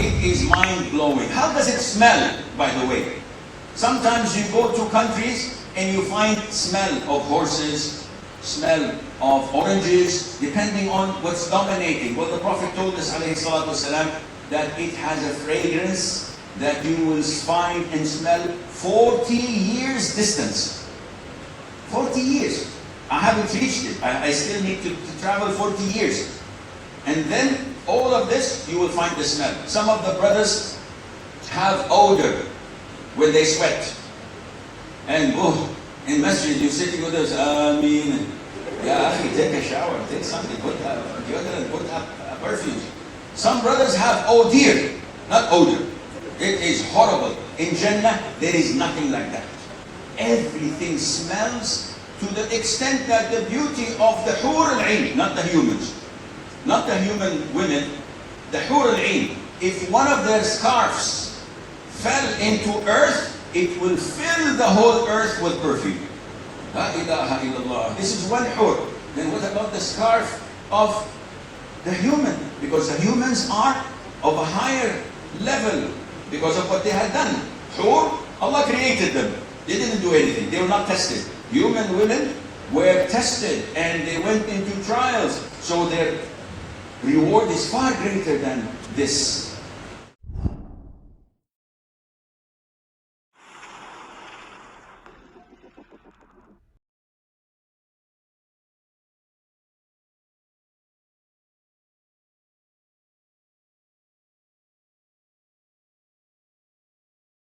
It is mind-blowing. How does it smell, by the way? Sometimes you go to countries and you find smell of horses, smell of oranges, depending on what's dominating. Well, the Prophet told us, alayhi salatu wasalam, that it has a fragrance that you will find and smell 40 years distance. 40 years. I haven't reached it. I still need to travel 40 years. And then all of this, you will find the smell. Some of the brothers have odor when they sweat. And in masjid, you're sitting with us, Ameen. Yeah, akhi, take a shower, take something, put deodorant, put a perfume. Some brothers have odor, not odor. It is horrible. In Jannah, there is nothing like that. Everything smells to the extent that the beauty of the Hoor Al Ayn, not the humans, not the human women, the Hoor Al Ayn, if one of their scarves fell into earth, it will fill the whole earth with perfume. La ilaha illallah. This is one hur. Then what about the scarf of the human? Because the humans are of a higher level because of what they had done. Hur, Allah created them. They didn't do anything. They were not tested. Human women were tested and they went into trials. So their reward is far greater than this